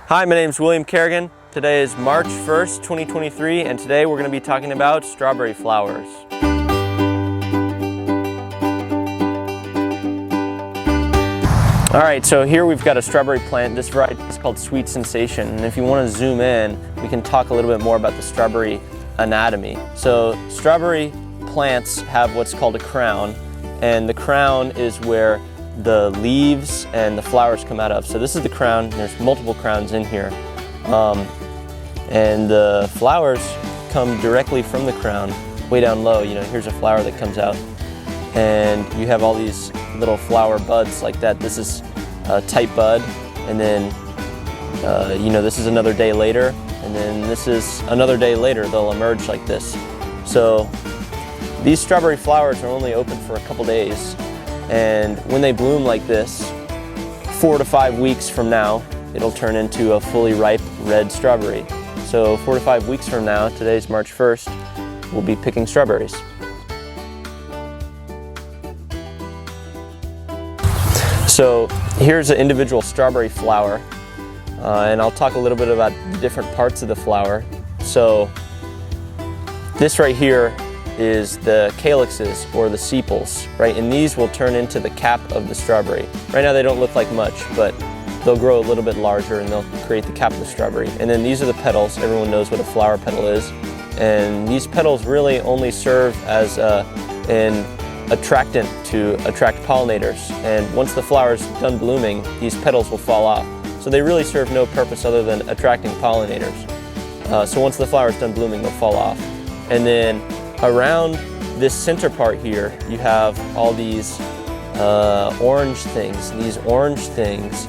Hi, my name is William Kerrigan. Today is March 1st, 2023, and today we're going to be talking about strawberry flowers. Alright, so here we've got a strawberry plant. This variety is called Sweet Sensation, and if you want to zoom in, we can talk a little bit more about the strawberry anatomy. So strawberry plants have what's called a crown, and the crown is where the leaves and the flowers come out of. So this is the crown. There's multiple crowns in here, and the flowers come directly from the crown way down low. You know, here's a flower that comes out, and you have all these little flower buds like that. This is a tight bud, and then you know, this is another day later, and then this is another day later. They'll emerge like this. So these strawberry flowers are only open for a couple days, and when they bloom like this, 4 to 5 weeks from now, it'll turn into a fully ripe red strawberry. So 4 to 5 weeks from now, today's March 1st, we'll be picking strawberries. So here's an individual strawberry flower, and I'll talk a little bit about the different parts of the flower. So this right here is the calyxes, or the sepals, right? And these will turn into the cap of the strawberry. Right now they don't look like much, but they'll grow a little bit larger and they'll create the cap of the strawberry. And then these are the petals. Everyone knows what a flower petal is. And these petals really only serve as an attractant to attract pollinators. And once the flower's done blooming, these petals will fall off. So they really serve no purpose other than attracting pollinators. So once the flower's done blooming, they'll fall off. And then around this center part here, you have all these orange things. These orange things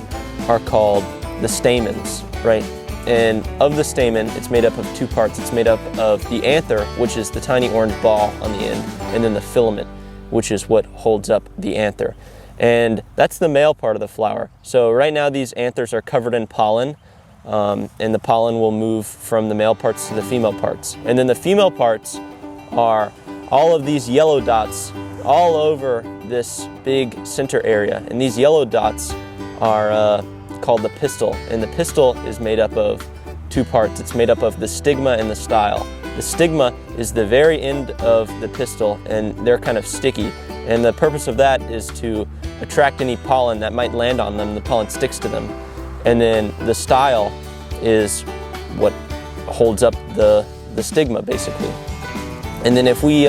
are called the stamens, right? And of the stamen, it's made up of two parts. It's made up of the anther, which is the tiny orange ball on the end, and then the filament, which is what holds up the anther. And that's the male part of the flower. So right now these anthers are covered in pollen, and the pollen will move from the male parts to the female parts. And then the female parts are all of these yellow dots all over this big center area. And these yellow dots are called the pistil. And the pistil is made up of two parts. It's made up of the stigma and the style. The stigma is the very end of the pistil, and they're kind of sticky. And the purpose of that is to attract any pollen that might land on them. The pollen sticks to them. And then the style is what holds up the stigma, basically. And then if we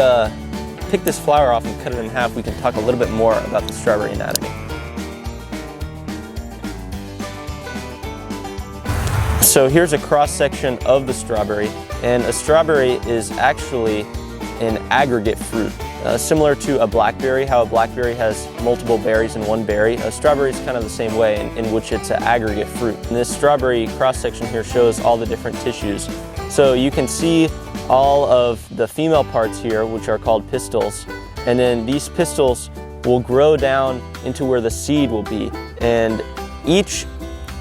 pick this flower off and cut it in half, we can talk a little bit more about the strawberry anatomy. So here's a cross-section of the strawberry, and a strawberry is actually an aggregate fruit. Similar to a blackberry, how a blackberry has multiple berries in one berry, a strawberry is kind of the same way, in which it's an aggregate fruit. And this strawberry cross-section here shows all the different tissues. So you can see all of the female parts here, which are called pistils, and then these pistils will grow down into where the seed will be. And each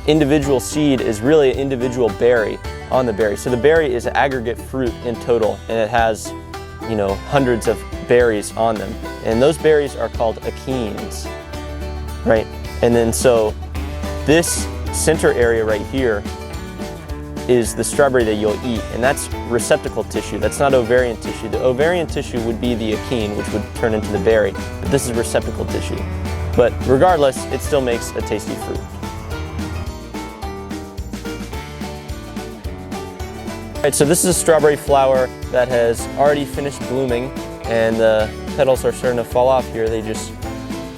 individual seed is really an individual berry on the berry. So the berry is an aggregate fruit in total, and it has, you know, hundreds of berries on them. And those berries are called achenes, right? And then so this center area right here is the strawberry that you'll eat, and that's receptacle tissue. That's not ovarian tissue. The ovarian tissue would be the achene, which would turn into the berry, but this is receptacle tissue. But regardless, it still makes a tasty fruit. All right, so this is a strawberry flower that has already finished blooming, and the petals are starting to fall off here. They just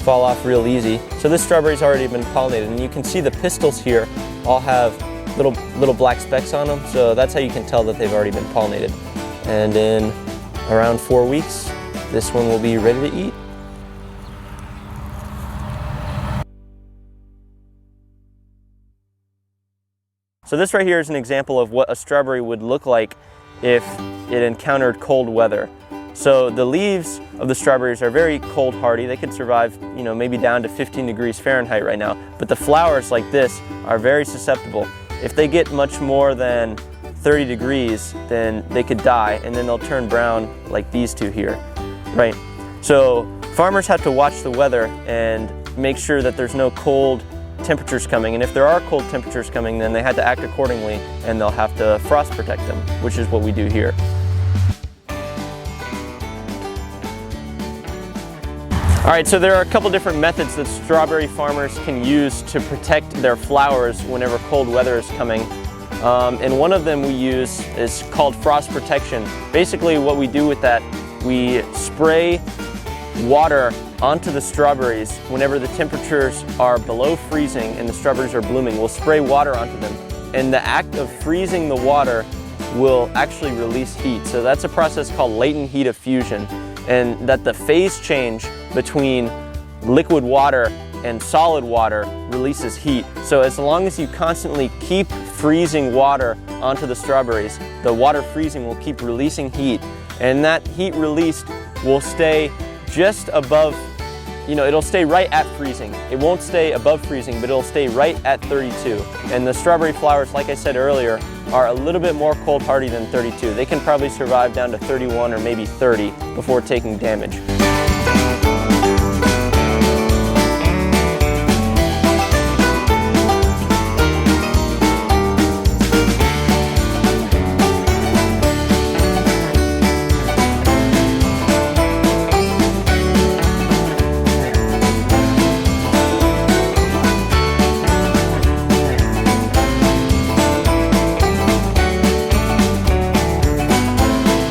fall off real easy. So this strawberry's already been pollinated, and you can see the pistils here all have little black specks on them, so that's how you can tell that they've already been pollinated. And in around 4 weeks, this one will be ready to eat. So this right here is an example of what a strawberry would look like if it encountered cold weather. So the leaves of the strawberries are very cold hardy. They could survive, you know, maybe down to 15 degrees Fahrenheit right now. But the flowers like this are very susceptible. If they get much more than 30 degrees, then they could die, and then they'll turn brown like these two here, right? So farmers have to watch the weather and make sure that there's no cold temperatures coming, and if there are cold temperatures coming, then they had to act accordingly, and they'll have to frost protect them, which is what we do here. All right, so there are a couple different methods that strawberry farmers can use to protect their flowers whenever cold weather is coming. And one of them we use is called frost protection. Basically what we do with that, we spray water onto the strawberries whenever the temperatures are below freezing and the strawberries are blooming. We'll spray water onto them, and the act of freezing the water will actually release heat. So that's a process called latent heat diffusion, and that the phase change between liquid water and solid water releases heat. So as long as you constantly keep freezing water onto the strawberries, the water freezing will keep releasing heat, and that heat released will stay just above, it'll stay right at freezing. It won't stay above freezing, but it'll stay right at 32. And the strawberry flowers, like I said earlier, are a little bit more cold hardy than 32. They can probably survive down to 31 or maybe 30 before taking damage.